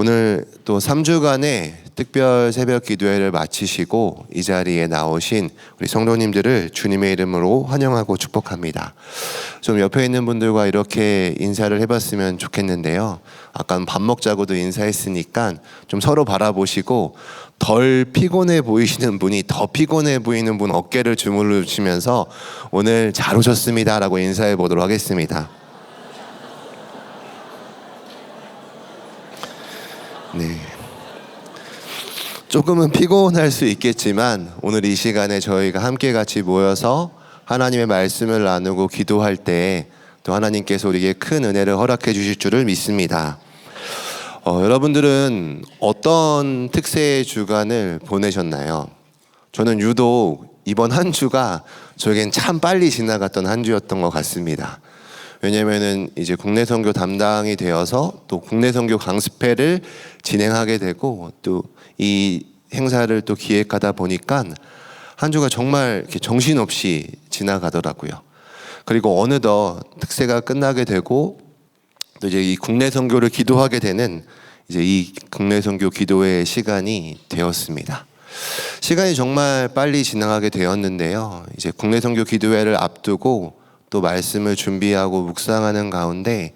오늘 또 3주간의 특별 새벽 기도회를 마치시고 이 자리에 나오신 우리 성도님들을 주님의 이름으로 환영하고 축복합니다. 좀 옆에 있는 분들과 이렇게 인사를 해봤으면 좋겠는데요. 아까 밥 먹자고도 인사했으니까 좀 서로 바라보시고 덜 피곤해 보이시는 분이 더 피곤해 보이는 분 어깨를 주무르시면서 오늘 잘 오셨습니다 라고 인사해 보도록 하겠습니다. 네. 조금은 피곤할 수 있겠지만 오늘 이 시간에 저희가 함께 같이 모여서 하나님의 말씀을 나누고 기도할 때 또 하나님께서 우리에게 큰 은혜를 허락해 주실 줄을 믿습니다. 여러분들은 어떤 특세의 주간을 보내셨나요? 저는 유독 이번 한 주가 저에겐 참 빨리 지나갔던 한 주였던 것 같습니다. 왜냐면은 이제 국내 선교 담당이 되어서 또 국내 선교 강습회를 진행하게 되고 또 이 행사를 또 기획하다 보니까 한 주가 정말 이렇게 정신없이 지나가더라고요. 그리고 어느덧 특세가 끝나게 되고 또 이제 이 국내 선교를 기도하게 되는 이제 이 국내 선교 기도회 시간이 되었습니다. 시간이 정말 빨리 지나가게 되었는데요. 이제 국내 선교 기도회를 앞두고 또 말씀을 준비하고 묵상하는 가운데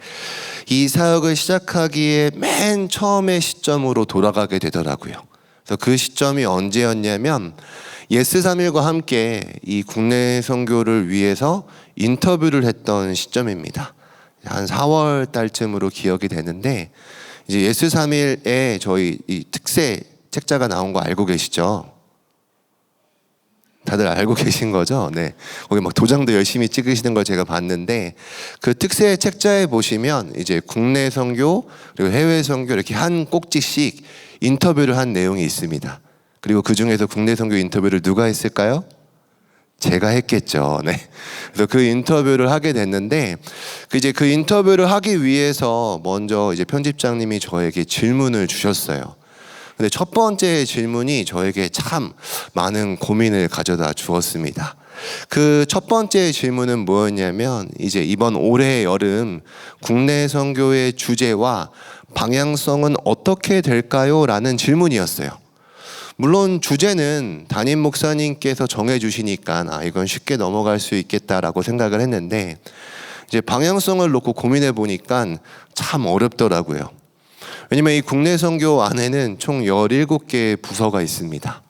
이 사역을 시작하기에 맨 처음의 시점으로 돌아가게 되더라고요. 그래서 그 시점이 언제였냐면 예스3일과 함께 이 국내 선교를 위해서 인터뷰를 했던 시점입니다. 한 4월 달쯤으로 기억이 되는데 이제 예스3일에 저희 이 특세 책자가 나온 거 알고 계시죠? 다들 알고 계신 거죠? 네. 거기 막 도장도 열심히 찍으시는 걸 제가 봤는데 그 특세 책자에 보시면 이제 국내 선교 그리고 해외 선교 이렇게 한 꼭지씩 인터뷰를 한 내용이 있습니다. 그리고 그 중에서 국내 선교 인터뷰를 누가 했을까요? 제가 했겠죠. 네. 그래서 그 인터뷰를 하게 됐는데 이제 그 인터뷰를 하기 위해서 먼저 이제 편집장님이 저에게 질문을 주셨어요. 근데 첫 번째 질문이 저에게 참 많은 고민을 가져다 주었습니다. 그 첫 번째 질문은 뭐였냐면 이제 이번 올해 여름 국내 선교의 주제와 방향성은 어떻게 될까요? 라는 질문이었어요. 물론 주제는 담임 목사님께서 정해주시니까 이건 쉽게 넘어갈 수 있겠다라고 생각을 했는데 이제 방향성을 놓고 고민해 보니까 참 어렵더라고요. 왜냐면 이 국내 선교 안에는 총 17개의 부서가 있습니다.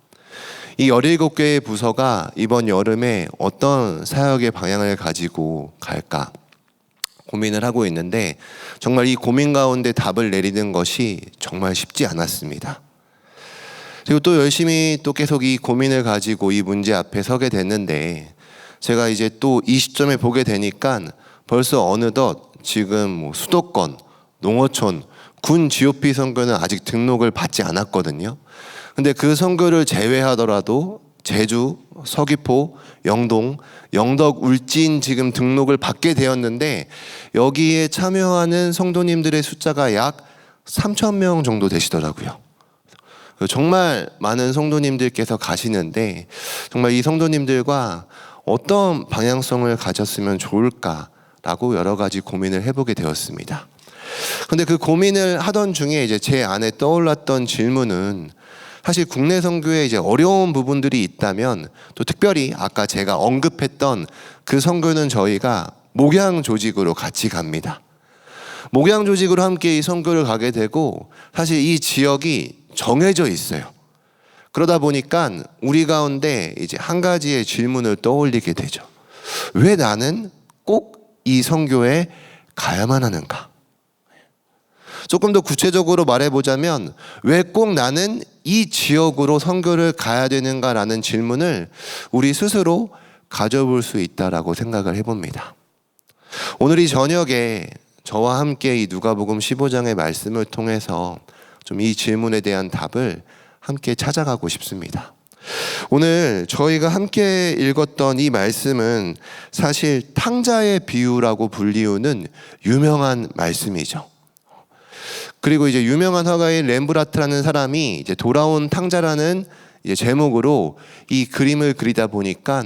이 17개의 부서가 이번 여름에 어떤 사역의 방향을 가지고 갈까 고민을 하고 있는데 정말 이 고민 가운데 답을 내리는 것이 정말 쉽지 않았습니다. 그리고 또 열심히 또 계속 이 고민을 가지고 이 문제 앞에 서게 됐는데 제가 이제 또 이 시점에 보게 되니까 벌써 어느덧 지금 수도권, 농어촌, 군 GOP 선교는 아직 등록을 받지 않았거든요. 근데 그 선교를 제외하더라도 제주, 서귀포, 영동, 영덕, 울진 지금 등록을 받게 되었는데 여기에 참여하는 성도님들의 숫자가 약 3,000명 정도 되시더라고요. 정말 많은 성도님들께서 가시는데 정말 이 성도님들과 어떤 방향성을 가졌으면 좋을까라고 여러 가지 고민을 해보게 되었습니다. 근데 그 고민을 하던 중에 이제 제 안에 떠올랐던 질문은 사실 국내 선교에 이제 어려운 부분들이 있다면 또 특별히 아까 제가 언급했던 그 선교는 저희가 목양 조직으로 같이 갑니다. 목양 조직으로 함께 이 선교를 가게 되고 사실 이 지역이 정해져 있어요. 그러다 보니까 우리 가운데 이제 한 가지의 질문을 떠올리게 되죠. 왜 나는 꼭 이 선교에 가야만 하는가? 조금 더 구체적으로 말해보자면 왜 꼭 나는 이 지역으로 선교를 가야 되는가라는 질문을 우리 스스로 가져볼 수 있다라고 생각을 해봅니다. 오늘 이 저녁에 저와 함께 이 누가복음 15장의 말씀을 통해서 좀 이 질문에 대한 답을 함께 찾아가고 싶습니다. 오늘 저희가 함께 읽었던 이 말씀은 사실 탕자의 비유라고 불리우는 유명한 말씀이죠. 그리고 이제 유명한 화가인 렘브라트라는 사람이 이제 돌아온 탕자라는 이제 제목으로 이 그림을 그리다 보니까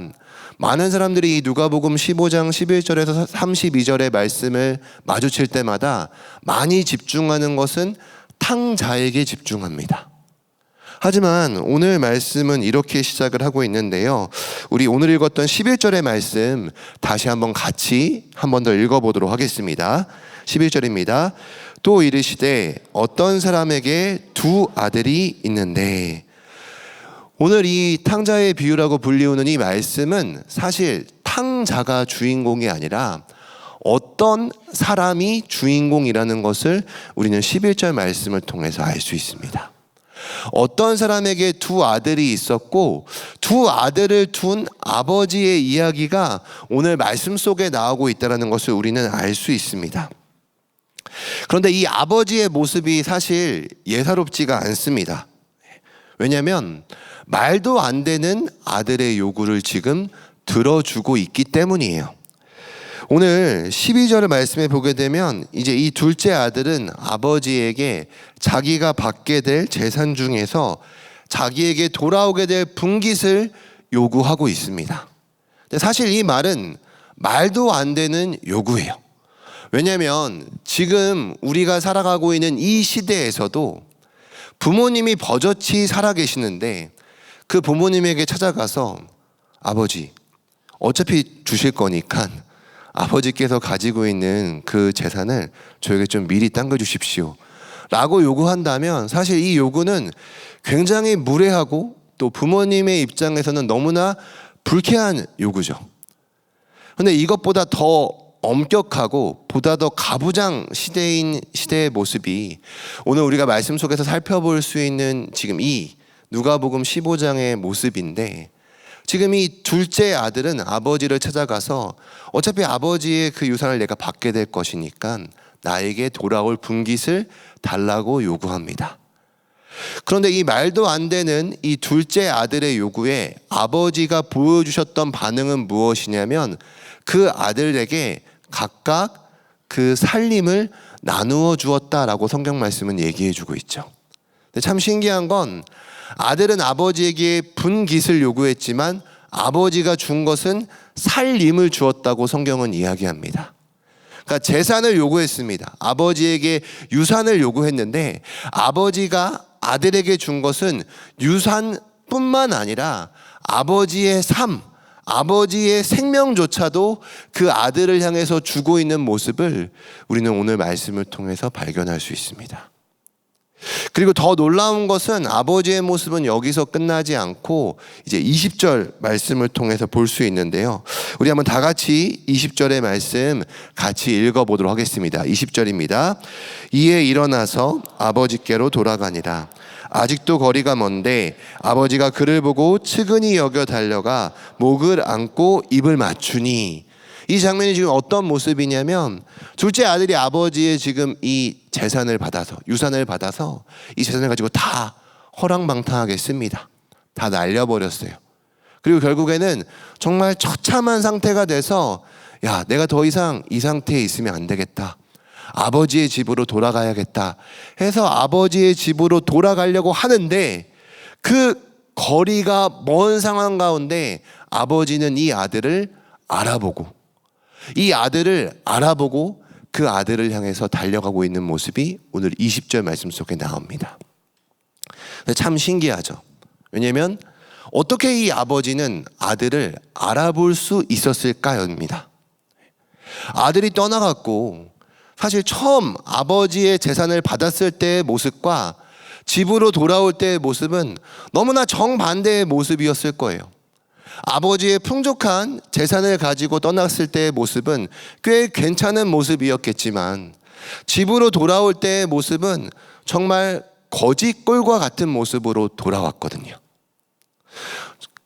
많은 사람들이 이 누가복음 15장 11절에서 32절의 말씀을 마주칠 때마다 많이 집중하는 것은 탕자에게 집중합니다. 하지만 오늘 말씀은 이렇게 시작을 하고 있는데요. 우리 오늘 읽었던 11절의 말씀 다시 한번 같이 한 번 더 읽어보도록 하겠습니다. 11절입니다. 또 이르시되 어떤 사람에게 두 아들이 있는데, 오늘 이 탕자의 비유라고 불리우는 이 말씀은 사실 탕자가 주인공이 아니라 어떤 사람이 주인공이라는 것을 우리는 11절 말씀을 통해서 알 수 있습니다. 어떤 사람에게 두 아들이 있었고 두 아들을 둔 아버지의 이야기가 오늘 말씀 속에 나오고 있다는 것을 우리는 알 수 있습니다. 그런데 이 아버지의 모습이 사실 예사롭지가 않습니다. 왜냐하면 말도 안 되는 아들의 요구를 지금 들어주고 있기 때문이에요. 오늘 12절의 말씀에 보게 되면 이제 이 둘째 아들은 아버지에게 자기가 받게 될 재산 중에서 자기에게 돌아오게 될 분깃을 요구하고 있습니다. 근데 사실 이 말은 말도 안 되는 요구예요. 왜냐하면 지금 우리가 살아가고 있는 이 시대에서도 부모님이 버젓이 살아계시는데 그 부모님에게 찾아가서 아버지, 어차피 주실 거니까 아버지께서 가지고 있는 그 재산을 저에게 좀 미리 당겨주십시오 라고 요구한다면 사실 이 요구는 굉장히 무례하고 또 부모님의 입장에서는 너무나 불쾌한 요구죠. 그런데 이것보다 더 엄격하고 보다 더 가부장 시대의 모습이 오늘 우리가 말씀 속에서 살펴볼 수 있는 지금 이 누가복음 15장의 모습인데, 지금 이 둘째 아들은 아버지를 찾아가서 어차피 아버지의 그 유산을 내가 받게 될 것이니까 나에게 돌아올 분깃을 달라고 요구합니다. 그런데 이 말도 안 되는 이 둘째 아들의 요구에 아버지가 보여주셨던 반응은 무엇이냐면 그 아들에게 각각 그 살림을 나누어 주었다라고 성경 말씀은 얘기해 주고 있죠. 근데 참 신기한 건 아들은 아버지에게 분깃을 요구했지만 아버지가 준 것은 살림을 주었다고 성경은 이야기합니다. 그러니까 재산을 요구했습니다. 아버지에게 유산을 요구했는데 아버지가 아들에게 준 것은 유산뿐만 아니라 아버지의 삶, 아버지의 생명조차도 그 아들을 향해서 주고 있는 모습을 우리는 오늘 말씀을 통해서 발견할 수 있습니다. 그리고 더 놀라운 것은 아버지의 모습은 여기서 끝나지 않고 이제 20절 말씀을 통해서 볼 수 있는데요. 우리 한번 다 같이 20절의 말씀 같이 읽어보도록 하겠습니다. 20절입니다. 이에 일어나서 아버지께로 돌아가니라. 아직도 거리가 먼데 아버지가 그를 보고 측은히 여겨 달려가 목을 안고 입을 맞추니. 이 장면이 지금 어떤 모습이냐면 둘째 아들이 아버지의 지금 이 재산을 받아서 유산을 받아서 이 재산을 가지고 다 허랑방탕하게 씁니다. 다 날려버렸어요. 그리고 결국에는 정말 처참한 상태가 돼서 야, 내가 더 이상 이 상태에 있으면 안 되겠다. 아버지의 집으로 돌아가야겠다 해서 아버지의 집으로 돌아가려고 하는데 그 거리가 먼 상황 가운데 아버지는 이 아들을 알아보고 그 아들을 향해서 달려가고 있는 모습이 오늘 20절 말씀 속에 나옵니다. 참 신기하죠. 왜냐하면 어떻게 이 아버지는 아들을 알아볼 수 있었을까요입니다. 아들이 떠나갔고 사실 처음 아버지의 재산을 받았을 때의 모습과 집으로 돌아올 때의 모습은 너무나 정반대의 모습이었을 거예요. 아버지의 풍족한 재산을 가지고 떠났을 때의 모습은 꽤 괜찮은 모습이었겠지만 집으로 돌아올 때의 모습은 정말 거지꼴과 같은 모습으로 돌아왔거든요.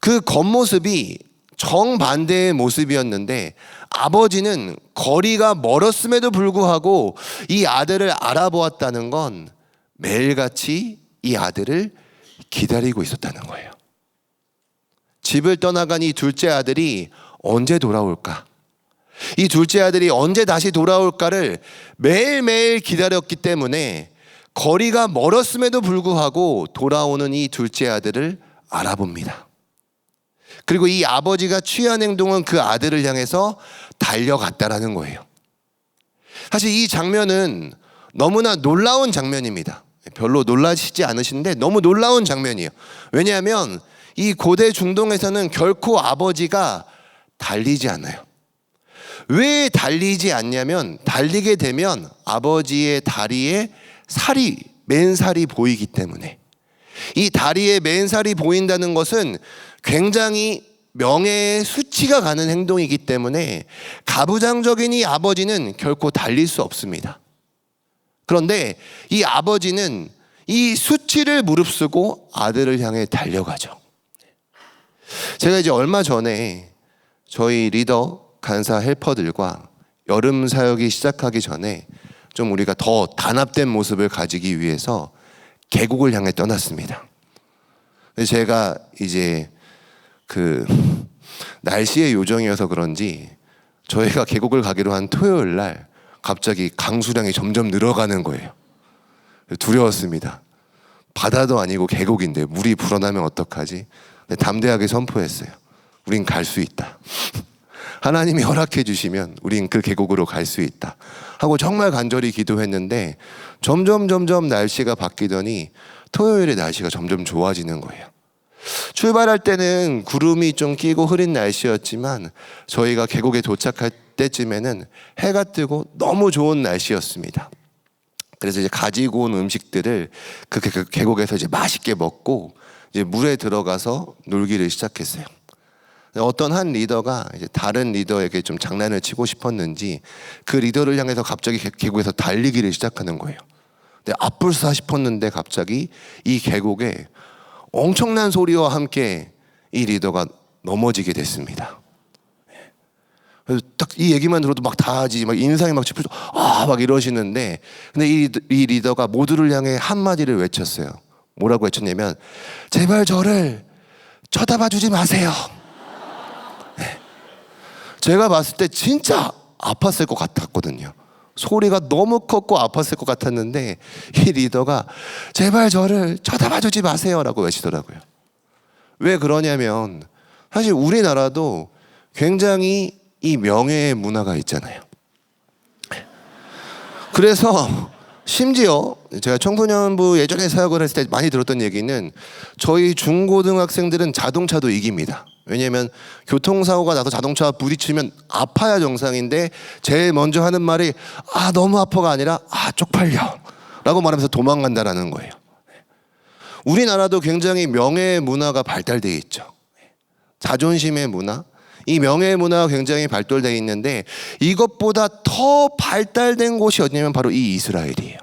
그 겉모습이 정반대의 모습이었는데 아버지는 거리가 멀었음에도 불구하고 이 아들을 알아보았다는 건 매일같이 이 아들을 기다리고 있었다는 거예요. 집을 떠나간 이 둘째 아들이 언제 돌아올까? 이 둘째 아들이 언제 다시 돌아올까를 매일매일 기다렸기 때문에 거리가 멀었음에도 불구하고 돌아오는 이 둘째 아들을 알아봅니다. 그리고 이 아버지가 취한 행동은 그 아들을 향해서 달려갔다라는 거예요. 사실 이 장면은 너무나 놀라운 장면입니다. 별로 놀라시지 않으신데 너무 놀라운 장면이에요. 왜냐하면 이 고대 중동에서는 결코 아버지가 달리지 않아요. 왜 달리지 않냐면 달리게 되면 아버지의 다리에 맨살이 보이기 때문에. 이 다리에 맨살이 보인다는 것은 굉장히 명예의 수치가 가는 행동이기 때문에 가부장적인 이 아버지는 결코 달릴 수 없습니다. 그런데 이 아버지는 이 수치를 무릅쓰고 아들을 향해 달려가죠. 제가 이제 얼마 전에 저희 리더 간사 헬퍼들과 여름 사역이 시작하기 전에 좀 우리가 더 단합된 모습을 가지기 위해서 계곡을 향해 떠났습니다. 제가 이제 그 날씨의 요정이어서 그런지 저희가 계곡을 가기로 한 토요일 날 갑자기 강수량이 점점 늘어가는 거예요. 두려웠습니다. 바다도 아니고 계곡인데 물이 불어나면 어떡하지? 담대하게 선포했어요. 우린 갈 수 있다. 하나님이 허락해 주시면 우린 그 계곡으로 갈 수 있다 하고 정말 간절히 기도했는데 점점 날씨가 바뀌더니 토요일에 날씨가 점점 좋아지는 거예요. 출발할 때는 구름이 좀 끼고 흐린 날씨였지만 저희가 계곡에 도착할 때쯤에는 해가 뜨고 너무 좋은 날씨였습니다. 그래서 이제 가지고 온 음식들을 그 계곡에서 이제 맛있게 먹고 이제 물에 들어가서 놀기를 시작했어요. 어떤 한 리더가 이제 다른 리더에게 좀 장난을 치고 싶었는지 그 리더를 향해서 갑자기 계곡에서 달리기를 시작하는 거예요. 근데 앞불사 싶었는데 갑자기 이 계곡에 엄청난 소리와 함께 이 리더가 넘어지게 됐습니다. 그래서 딱 이 얘기만 들어도 막 다 하지, 막 인상이 막 찌푸려, 막 이러시는데, 근데 이 리더가 모두를 향해 한마디를 외쳤어요. 뭐라고 외쳤냐면, 제발 저를 쳐다봐 주지 마세요. 네. 제가 봤을 때 진짜 아팠을 것 같았거든요. 소리가 너무 컸고 아팠을 것 같았는데 이 리더가 제발 저를 쳐다봐 주지 마세요 라고 외치더라고요. 왜 그러냐면 사실 우리나라도 굉장히 이 명예의 문화가 있잖아요. 그래서 심지어 제가 청소년부 예전에 사역을 했을 때 많이 들었던 얘기는 저희 중고등학생들은 자동차도 이깁니다. 왜냐하면 교통사고가 나서 자동차와 부딪히면 아파야 정상인데 제일 먼저 하는 말이 너무 아파가 아니라 쪽팔려 라고 말하면서 도망간다라는 거예요. 우리나라도 굉장히 명예의 문화가 발달되어 있죠. 자존심의 문화, 이 명예의 문화가 굉장히 발달되어 있는데 이것보다 더 발달된 곳이 어디냐면 바로 이 이스라엘이에요.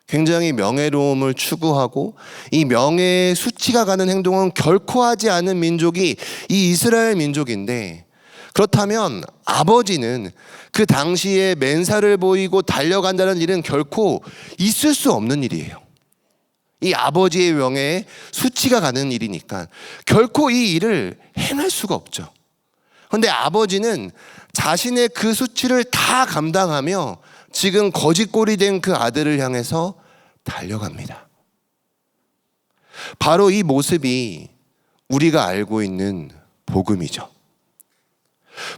굉장히 명예로움을 추구하고 이 명예의 수치가 가는 행동은 결코 하지 않은 민족이 이 이스라엘 민족인데, 그렇다면 아버지는 그 당시에 맨살을 보이고 달려간다는 일은 결코 있을 수 없는 일이에요. 이 아버지의 명예에 수치가 가는 일이니까 결코 이 일을 행할 수가 없죠. 그런데 아버지는 자신의 그 수치를 다 감당하며 지금 거짓골이 된 그 아들을 향해서 달려갑니다. 바로 이 모습이 우리가 알고 있는 복음이죠.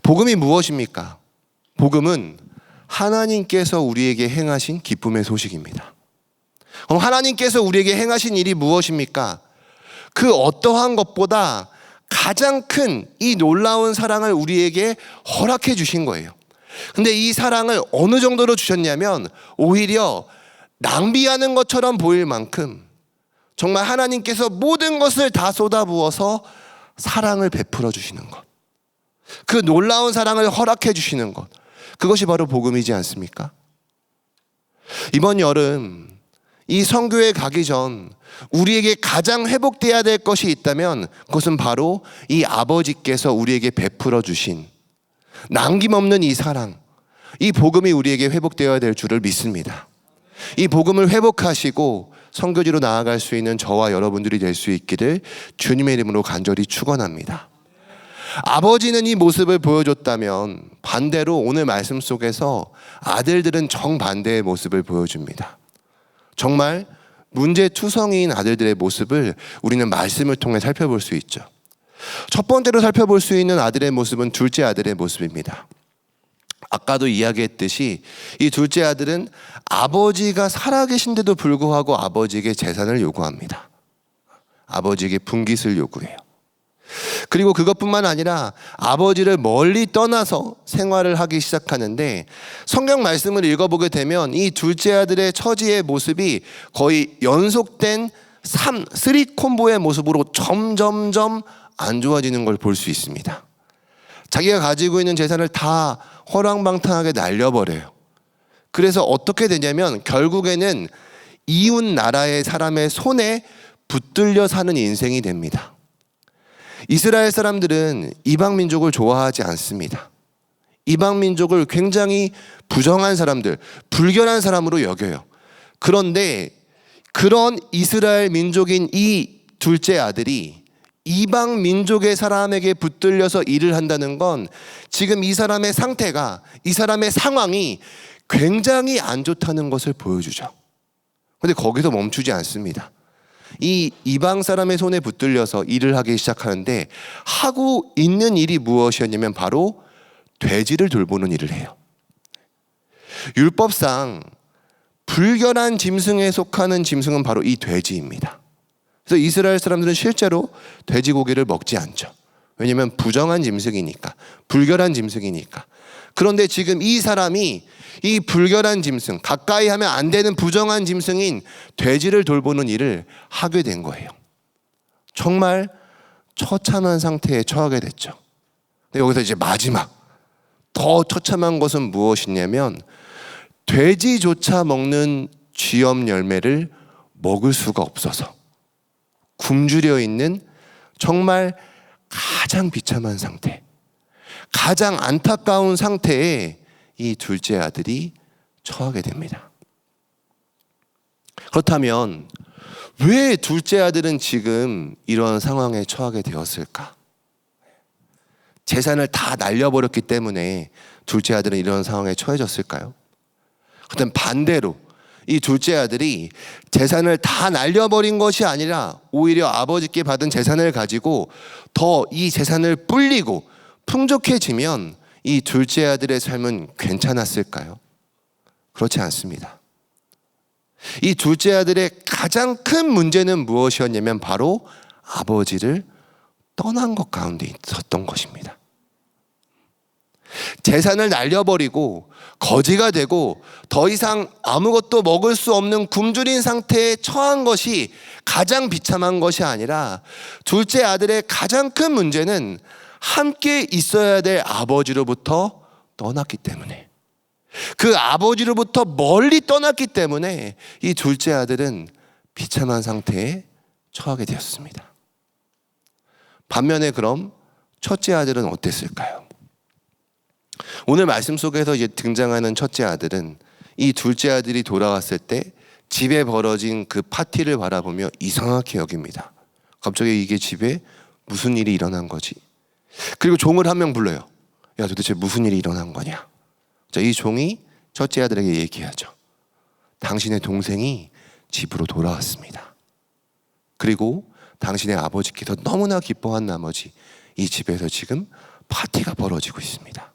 복음이 무엇입니까? 복음은 하나님께서 우리에게 행하신 기쁨의 소식입니다. 그럼 하나님께서 우리에게 행하신 일이 무엇입니까? 그 어떠한 것보다 가장 큰 이 놀라운 사랑을 우리에게 허락해 주신 거예요. 근데 이 사랑을 어느 정도로 주셨냐면 오히려 낭비하는 것처럼 보일 만큼 정말 하나님께서 모든 것을 다 쏟아부어서 사랑을 베풀어 주시는 것, 그 놀라운 사랑을 허락해 주시는 것, 그것이 바로 복음이지 않습니까? 이번 여름 이 선교에 가기 전 우리에게 가장 회복돼야 될 것이 있다면 그것은 바로 이 아버지께서 우리에게 베풀어 주신 남김없는 이 사랑, 이 복음이 우리에게 회복되어야 될 줄을 믿습니다. 이 복음을 회복하시고 선교지로 나아갈 수 있는 저와 여러분들이 될 수 있기를 주님의 이름으로 간절히 축원합니다. 아버지는 이 모습을 보여줬다면 반대로 오늘 말씀 속에서 아들들은 정반대의 모습을 보여줍니다. 정말 문제투성이인 아들들의 모습을 우리는 말씀을 통해 살펴볼 수 있죠. 첫 번째로 살펴볼 수 있는 아들의 모습은 둘째 아들의 모습입니다. 아까도 이야기했듯이 이 둘째 아들은 아버지가 살아계신데도 불구하고 아버지에게 재산을 요구합니다. 아버지에게 분깃을 요구해요. 그리고 그것뿐만 아니라 아버지를 멀리 떠나서 생활을 하기 시작하는데, 성경 말씀을 읽어보게 되면 이 둘째 아들의 처지의 모습이 거의 연속된 3콤보의 모습으로 점점점 안 좋아지는 걸 볼 수 있습니다. 자기가 가지고 있는 재산을 다 허랑방탕하게 날려버려요. 그래서 어떻게 되냐면 결국에는 이웃 나라의 사람의 손에 붙들려 사는 인생이 됩니다. 이스라엘 사람들은 이방 민족을 좋아하지 않습니다. 이방 민족을 굉장히 부정한 사람들, 불결한 사람으로 여겨요. 그런데 그런 이스라엘 민족인 이 둘째 아들이 이방 민족의 사람에게 붙들려서 일을 한다는 건 지금 이 사람의 상태가, 이 사람의 상황이 굉장히 안 좋다는 것을 보여주죠. 그런데 거기서 멈추지 않습니다. 이 이방 사람의 손에 붙들려서 일을 하기 시작하는데 하고 있는 일이 무엇이었냐면 바로 돼지를 돌보는 일을 해요. 율법상 불결한 짐승에 속하는 짐승은 바로 이 돼지입니다. 그래서 이스라엘 사람들은 실제로 돼지고기를 먹지 않죠. 왜냐하면 부정한 짐승이니까, 불결한 짐승이니까. 그런데 지금 이 사람이 이 불결한 짐승, 가까이 하면 안 되는 부정한 짐승인 돼지를 돌보는 일을 하게 된 거예요. 정말 처참한 상태에 처하게 됐죠. 근데 여기서 이제 마지막 더 처참한 것은 무엇이냐면 돼지조차 먹는 쥐염 열매를 먹을 수가 없어서 굶주려 있는 정말 가장 비참한 상태, 가장 안타까운 상태에 이 둘째 아들이 처하게 됩니다. 그렇다면 왜 둘째 아들은 지금 이런 상황에 처하게 되었을까? 재산을 다 날려버렸기 때문에 둘째 아들은 이런 상황에 처해졌을까요? 그렇다면 반대로 이 둘째 아들이 재산을 다 날려버린 것이 아니라 오히려 아버지께 받은 재산을 가지고 더 이 재산을 불리고 풍족해지면 이 둘째 아들의 삶은 괜찮았을까요? 그렇지 않습니다. 이 둘째 아들의 가장 큰 문제는 무엇이었냐면 바로 아버지를 떠난 것 가운데 있었던 것입니다. 재산을 날려버리고 거지가 되고 더 이상 아무것도 먹을 수 없는 굶주린 상태에 처한 것이 가장 비참한 것이 아니라 둘째 아들의 가장 큰 문제는 함께 있어야 될 아버지로부터 떠났기 때문에, 그 아버지로부터 멀리 떠났기 때문에 이 둘째 아들은 비참한 상태에 처하게 되었습니다. 반면에 그럼 첫째 아들은 어땠을까요? 오늘 말씀 속에서 이제 등장하는 첫째 아들은 이 둘째 아들이 돌아왔을 때 집에 벌어진 그 파티를 바라보며 이상하게 여깁니다. 갑자기 이게 집에 무슨 일이 일어난 거지? 그리고 종을 한 명 불러요. 야, 도대체 무슨 일이 일어난 거냐? 자, 이 종이 첫째 아들에게 얘기하죠. 당신의 동생이 집으로 돌아왔습니다. 그리고 당신의 아버지께서 너무나 기뻐한 나머지 이 집에서 지금 파티가 벌어지고 있습니다.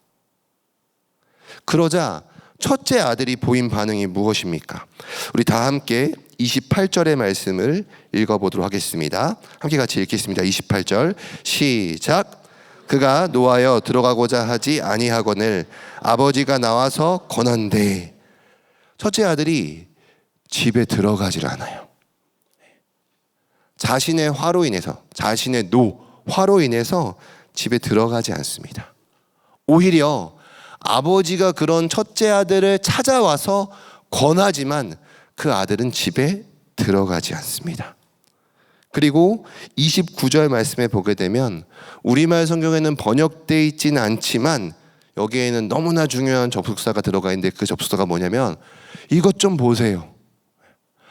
그러자 첫째 아들이 보인 반응이 무엇입니까? 우리 다 함께 28절의 말씀을 읽어보도록 하겠습니다. 함께 같이 읽겠습니다. 28절 시작. 그가 노하여 들어가고자 하지 아니하거늘 아버지가 나와서 권한대. 첫째 아들이 집에 들어가질 않아요. 자신의 화로 인해서, 자신의 화로 인해서 집에 들어가지 않습니다. 오히려 아버지가 그런 첫째 아들을 찾아와서 권하지만 그 아들은 집에 들어가지 않습니다. 그리고 29절 말씀에 보게 되면 우리말 성경에는 번역되어 있지는 않지만 여기에는 너무나 중요한 접속사가 들어가 있는데 그 접속사가 뭐냐면 이것 좀 보세요.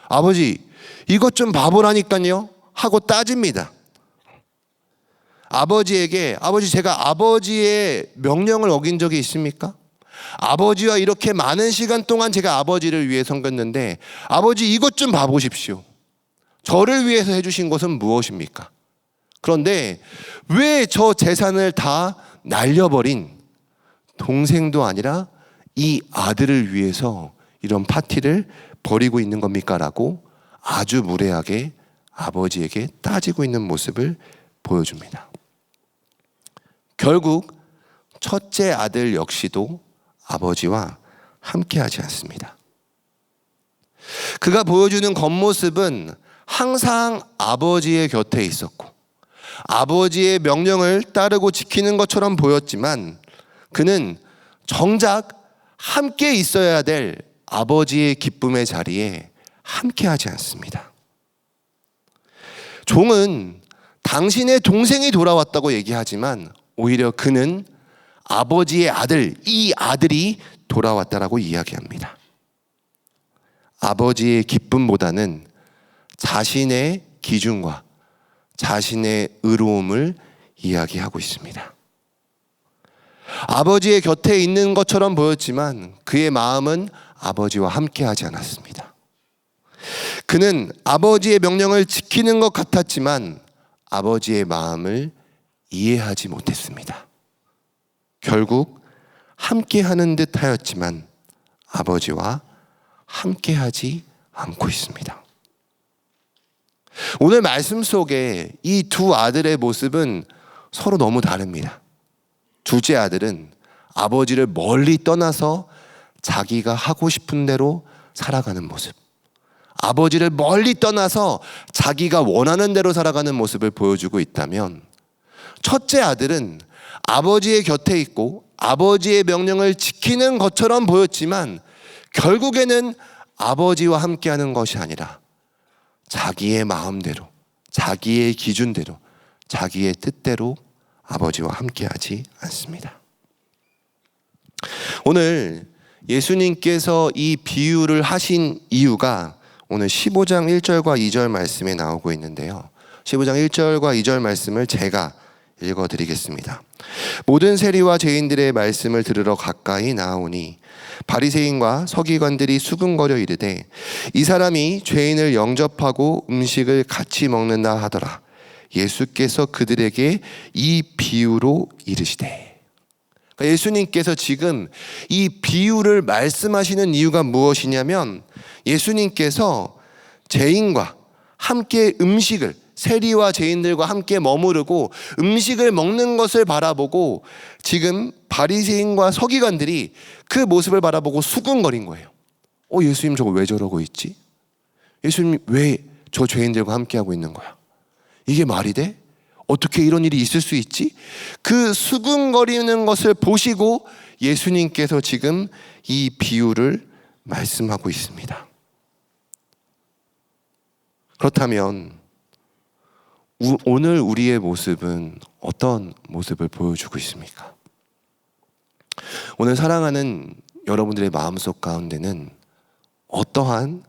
아버지, 이것 좀 봐보라니까요 하고 따집니다. 아버지에게, 아버지 제가 아버지의 명령을 어긴 적이 있습니까? 아버지와 이렇게 많은 시간 동안 제가 아버지를 위해 섬겼는데 아버지 이것 좀 봐보십시오. 저를 위해서 해주신 것은 무엇입니까? 그런데 왜 저 재산을 다 날려버린 동생도 아니라 이 아들을 위해서 이런 파티를 벌이고 있는 겁니까? 라고 아주 무례하게 아버지에게 따지고 있는 모습을 보여줍니다. 결국 첫째 아들 역시도 아버지와 함께하지 않습니다. 그가 보여주는 겉모습은 항상 아버지의 곁에 있었고 아버지의 명령을 따르고 지키는 것처럼 보였지만 그는 정작 함께 있어야 될 아버지의 기쁨의 자리에 함께하지 않습니다. 종은 당신의 동생이 돌아왔다고 얘기하지만 오히려 그는 아버지의 아들, 이 아들이 돌아왔다라고 이야기합니다. 아버지의 기쁨보다는 자신의 기준과 자신의 의로움을 이야기하고 있습니다. 아버지의 곁에 있는 것처럼 보였지만 그의 마음은 아버지와 함께하지 않았습니다. 그는 아버지의 명령을 지키는 것 같았지만 아버지의 마음을 이해하지 못했습니다. 결국 함께하는 듯 하였지만 아버지와 함께하지 않고 있습니다. 오늘 말씀 속에 이 두 아들의 모습은 서로 너무 다릅니다. 둘째 아들은 아버지를 멀리 떠나서 자기가 하고 싶은 대로 살아가는 모습, 아버지를 멀리 떠나서 자기가 원하는 대로 살아가는 모습을 보여주고 있다면, 첫째 아들은 아버지의 곁에 있고 아버지의 명령을 지키는 것처럼 보였지만 결국에는 아버지와 함께하는 것이 아니라 자기의 마음대로, 자기의 기준대로, 자기의 뜻대로 아버지와 함께하지 않습니다. 오늘 예수님께서 이 비유를 하신 이유가 오늘 15장 1절과 2절 말씀에 나오고 있는데요. 15장 1절과 2절 말씀을 제가 읽어드리겠습니다. 모든 세리와 죄인들의 말씀을 들으러 가까이 나아오니 바리새인과 서기관들이 수군거려 이르되 이 사람이 죄인을 영접하고 음식을 같이 먹는다 하더라. 예수께서 그들에게 이 비유로 이르시되. 예수님께서 지금 이 비유를 말씀하시는 이유가 무엇이냐면, 예수님께서 죄인과 함께 음식을, 세리와 죄인들과 함께 머무르고 음식을 먹는 것을 바라보고 지금 바리새인과 서기관들이 그 모습을 바라보고 수군거린 거예요. 예수님 저거 왜 저러고 있지? 예수님 왜 저 죄인들과 함께하고 있는 거야? 이게 말이 돼? 어떻게 이런 일이 있을 수 있지? 그 수군거리는 것을 보시고 예수님께서 지금 이 비유를 말씀하고 있습니다. 그렇다면 오늘 우리의 모습은 어떤 모습을 보여주고 있습니까? 오늘 사랑하는 여러분들의 마음속 가운데는 어떠한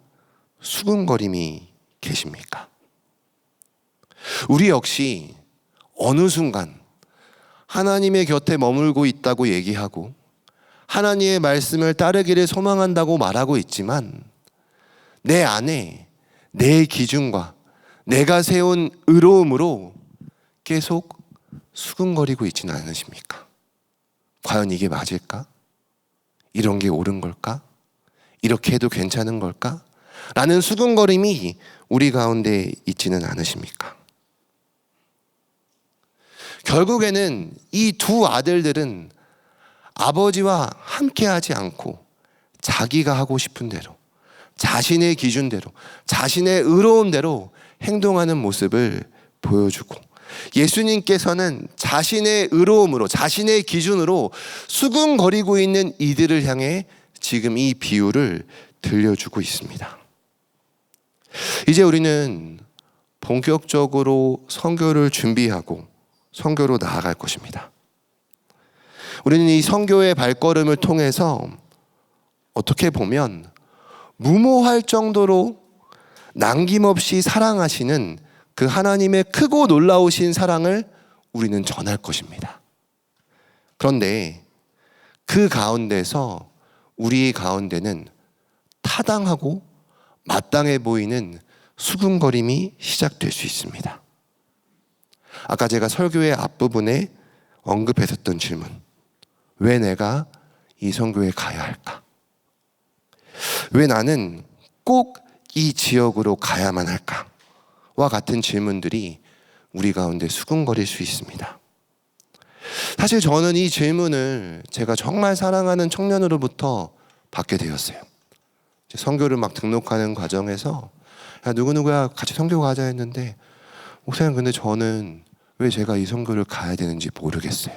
수군거림이 계십니까? 우리 역시 어느 순간 하나님의 곁에 머물고 있다고 얘기하고 하나님의 말씀을 따르기를 소망한다고 말하고 있지만 내 안에 내 기준과 내가 세운 의로움으로 계속 수군거리고 있지는 않으십니까? 과연 이게 맞을까? 이런 게 옳은 걸까? 이렇게 해도 괜찮은 걸까? 라는 수군거림이 우리 가운데 있지는 않으십니까? 결국에는 이 두 아들들은 아버지와 함께하지 않고 자기가 하고 싶은 대로, 자신의 기준대로, 자신의 의로움대로 행동하는 모습을 보여주고, 예수님께서는 자신의 의로움으로, 자신의 기준으로 수군거리고 있는 이들을 향해 지금 이 비유를 들려주고 있습니다. 이제 우리는 본격적으로 선교를 준비하고 선교로 나아갈 것입니다. 우리는 이 선교의 발걸음을 통해서 어떻게 보면 무모할 정도로 남김없이 사랑하시는 그 하나님의 크고 놀라우신 사랑을 우리는 전할 것입니다. 그런데 그 가운데서 우리 가운데는 타당하고 마땅해 보이는 수군거림이 시작될 수 있습니다. 아까 제가 설교의 앞부분에 언급했었던 질문, 왜 내가 이 선교에 가야 할까? 왜 나는 꼭 이 지역으로 가야만 할까? 와 같은 질문들이 우리 가운데 수군거릴 수 있습니다. 사실 저는 이 질문을 제가 정말 사랑하는 청년으로부터 받게 되었어요. 선교를 막 등록하는 과정에서 야, 누구누구야 같이 선교 가자 했는데 목사님, 근데 저는 왜 제가 이 선교를 가야 되는지 모르겠어요.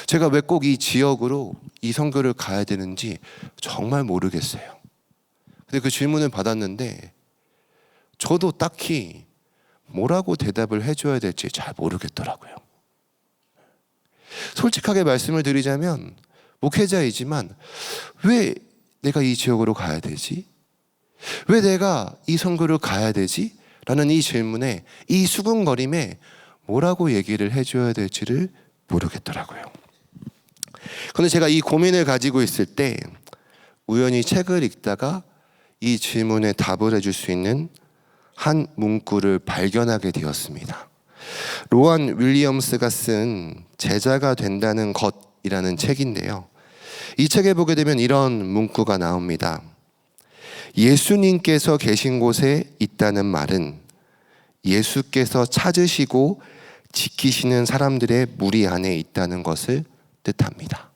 제가 왜 꼭 이 지역으로 이 선교를 가야 되는지 정말 모르겠어요. 근데 그 질문을 받았는데 저도 딱히 뭐라고 대답을 해줘야 될지 잘 모르겠더라고요. 솔직하게 말씀을 드리자면 목회자이지만 왜 내가 이 지역으로 가야 되지? 왜 내가 이 선교를 가야 되지? 라는 이 질문에, 이 수군거림에 뭐라고 얘기를 해줘야 될지를 모르겠더라고요. 그런데 제가 이 고민을 가지고 있을 때 우연히 책을 읽다가 이 질문에 답을 해줄 수 있는 한 문구를 발견하게 되었습니다. 로안 윌리엄스가 쓴 제자가 된다는 것이라는 책인데요. 이 책에 보게 되면 이런 문구가 나옵니다. 예수님께서 계신 곳에 있다는 말은 예수께서 찾으시고 지키시는 사람들의 무리 안에 있다는 것을 뜻합니다.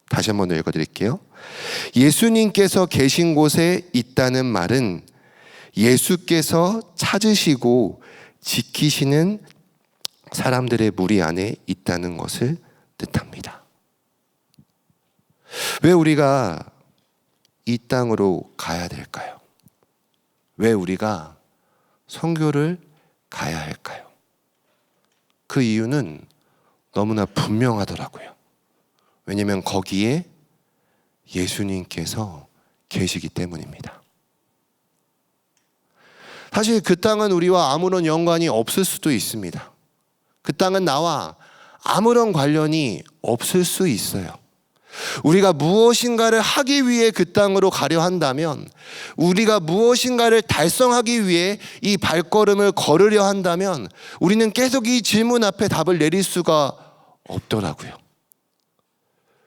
다시 한번 읽어드릴게요. 예수님께서 계신 곳에 있다는 말은 예수께서 찾으시고 지키시는 사람들의 무리 안에 있다는 것을 뜻합니다. 왜 우리가 이 땅으로 가야 될까요? 왜 우리가 선교를 가야 할까요? 그 이유는 너무나 분명하더라고요. 왜냐하면 거기에 예수님께서 계시기 때문입니다. 사실 그 땅은 우리와 아무런 연관이 없을 수도 있습니다. 그 땅은 나와 아무런 관련이 없을 수 있어요. 우리가 무엇인가를 하기 위해 그 땅으로 가려 한다면, 우리가 무엇인가를 달성하기 위해 이 발걸음을 걸으려 한다면 우리는 계속 이 질문 앞에 답을 내릴 수가 없더라고요.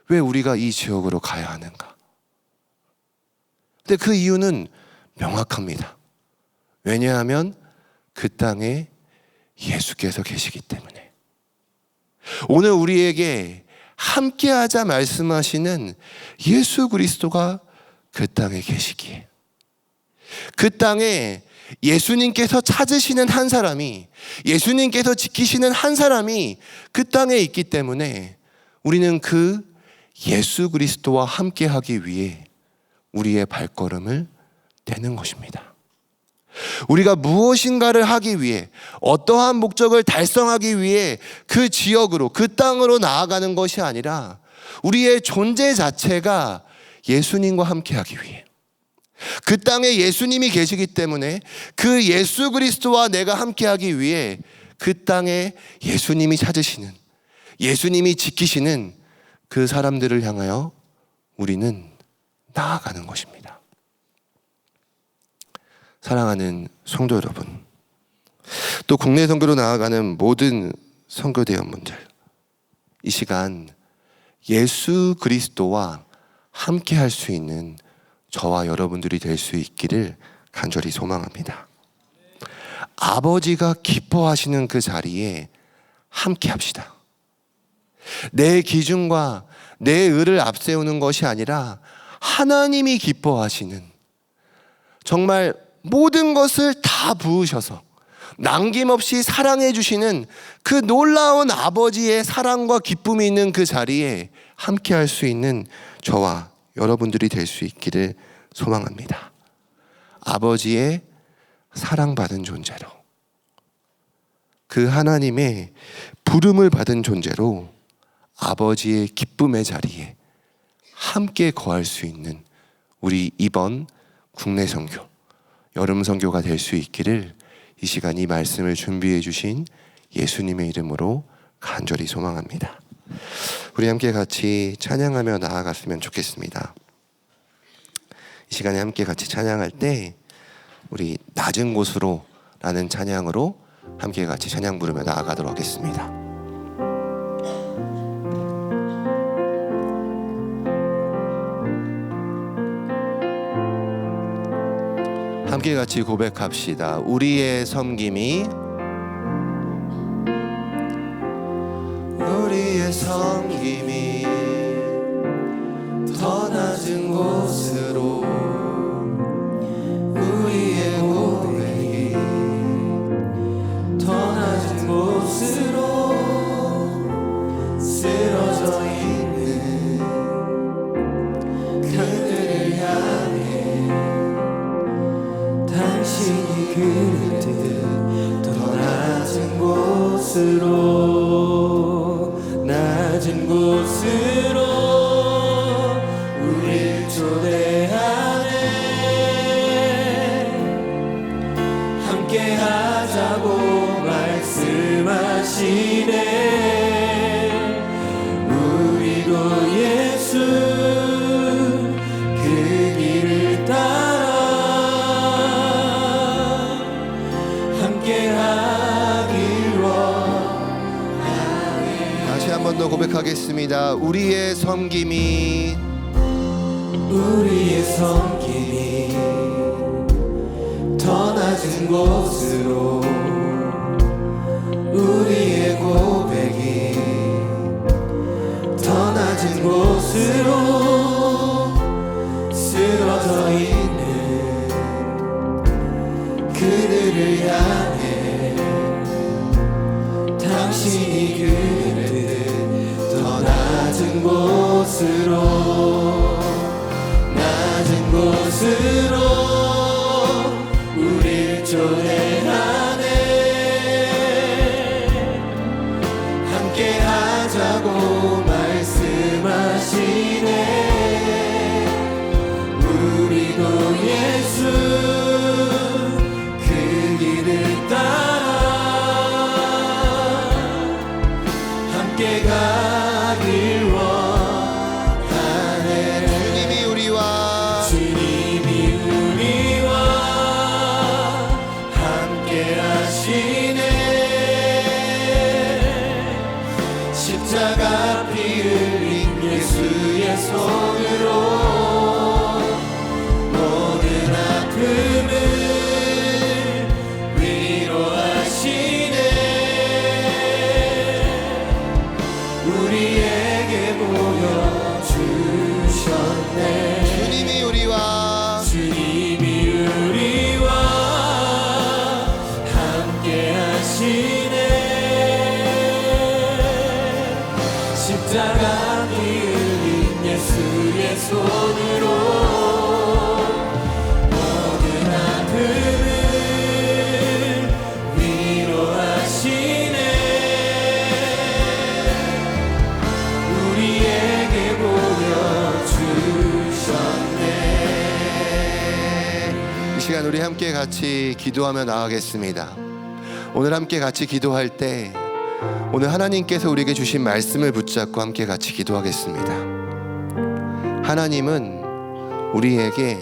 왜 우리가 이 지역으로 가야 하는가? 근데 그 이유는 명확합니다. 왜냐하면 그 땅에 예수께서 계시기 때문에. 오늘 우리에게 함께하자 말씀하시는 예수 그리스도가 그 땅에 계시기에, 그 땅에 예수님께서 찾으시는 한 사람이, 예수님께서 지키시는 한 사람이 그 땅에 있기 때문에 우리는 그 예수 그리스도와 함께하기 위해 우리의 발걸음을 떼는 것입니다. 우리가 무엇인가를 하기 위해, 어떠한 목적을 달성하기 위해 그 지역으로, 그 땅으로 나아가는 것이 아니라 우리의 존재 자체가 예수님과 함께하기 위해, 그 땅에 예수님이 계시기 때문에 그 예수 그리스도와 내가 함께하기 위해 그 땅에 예수님이 찾으시는, 예수님이 지키시는 그 사람들을 향하여 우리는 나아가는 것입니다. 사랑하는 성도 여러분, 또 국내 선교로 나아가는 모든 선교대원분들, 이 시간 예수 그리스도와 함께 할 수 있는 저와 여러분들이 될 수 있기를 간절히 소망합니다. 아버지가 기뻐하시는 그 자리에 함께 합시다. 내 기준과 내 의를 앞세우는 것이 아니라 하나님이 기뻐하시는, 정말 모든 것을 다 부으셔서 남김없이 사랑해 주시는 그 놀라운 아버지의 사랑과 기쁨이 있는 그 자리에 함께 할 수 있는 저와 여러분들이 될 수 있기를 소망합니다. 아버지의 사랑받은 존재로, 그 하나님의 부름을 받은 존재로 아버지의 기쁨의 자리에 함께 거할 수 있는 우리 이번 국내 선교, 여름 선교가 될 수 있기를 이 시간 이 말씀을 준비해 주신 예수님의 이름으로 간절히 소망합니다. 우리 함께 같이 찬양하며 나아갔으면 좋겠습니다. 이 시간에 함께 같이 찬양할 때 우리 낮은 곳으로 라는 찬양으로 함께 같이 찬양 부르며 나아가도록 하겠습니다. 함께 같이 고백합시다. 우리의 섬김이 더 낮은 곳으로 우리의 고백이 더 낮은 곳으로 쓰러져 있는 그들을 향해 당신이 그들 더 낮은 곳으로 우릴 초대하네. 함께 하자고 말씀하시네. 우리도 예수 그 길을 따라 함께 하길 원하네. 다시 한 번 더 고백하겠습니다. 우리의 섬김이 더 낮은 곳으로 우리의 고백이 더 낮은 곳으로 쓰러져 있는 그들을 향해 당신이 그들을 더 낮은 곳으로 우릴 초대하네. 함께 하자고 말씀하시네. 우리도 예수 그 길을 따라 함께 가길 원하네. 주님이 우리와 함께 하시네. 십자가 피 흘린 예수의 손으로 모든 아픔을 위로하시네. 우리에게 보여주셨네. 주님이 우리와 함께 하시네. 십자가 피 흘린 예수의 손으로 모든 아픔을 위로하시네. 우리에게 보여주셨네. 이 시간 우리 함께 같이 기도하며 나아가겠습니다. 오늘 함께 같이 기도할 때 오늘 하나님께서 우리에게 주신 말씀을 붙잡고 함께 같이 기도하겠습니다. 하나님은 우리에게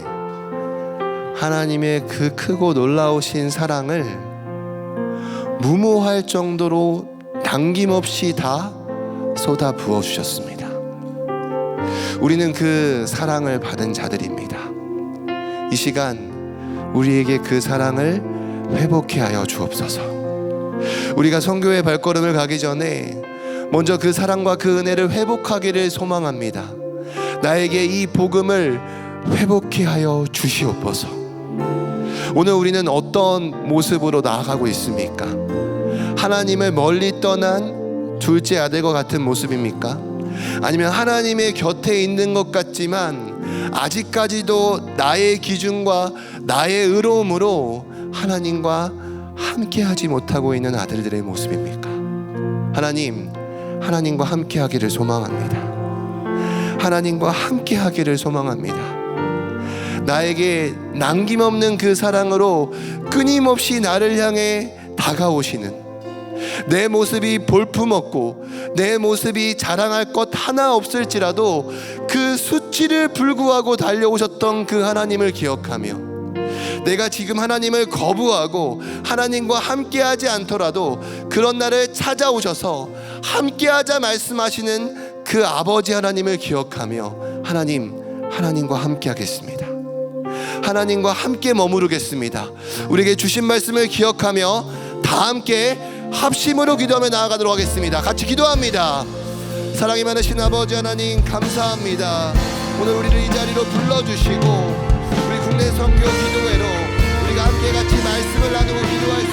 하나님의 그 크고 놀라우신 사랑을 무모할 정도로 남김없이 다 쏟아 부어 주셨습니다. 우리는 그 사랑을 받은 자들입니다. 이 시간 우리에게 그 사랑을 회복해 하여 주옵소서. 우리가 선교의 발걸음을 가기 전에 먼저 그 사랑과 그 은혜를 회복하기를 소망합니다. 나에게 이 복음을 회복해 하여 주시옵소서. 오늘 우리는 어떤 모습으로 나아가고 있습니까? 하나님을 멀리 떠난 둘째 아들과 같은 모습입니까? 아니면 하나님의 곁에 있는 것 같지만 아직까지도 나의 기준과 나의 의로움으로 하나님과 함께 하지 못하고 있는 아들들의 모습입니까? 하나님과 함께 하기를 소망합니다. 하나님과 함께 하기를 소망합니다. 나에게 남김없는 그 사랑으로 끊임없이 나를 향해 다가오시는, 내 모습이 볼품없고 내 모습이 자랑할 것 하나 없을지라도 그 수치를 불구하고 달려오셨던 그 하나님을 기억하며, 내가 지금 하나님을 거부하고 하나님과 함께하지 않더라도 그런 날을 찾아오셔서 함께하자 말씀하시는 그 아버지 하나님을 기억하며 하나님과 함께하겠습니다. 하나님과 함께 머무르겠습니다. 우리에게 주신 말씀을 기억하며 다 함께 합심으로 기도하며 나아가도록 하겠습니다. 같이 기도합니다. 사랑이 많으신 아버지 하나님, 감사합니다. 오늘 우리를 이 자리로 불러주시고 우리 국내 선교 기도회로 우리가 함께 같이 말씀을 나누고 기도할 수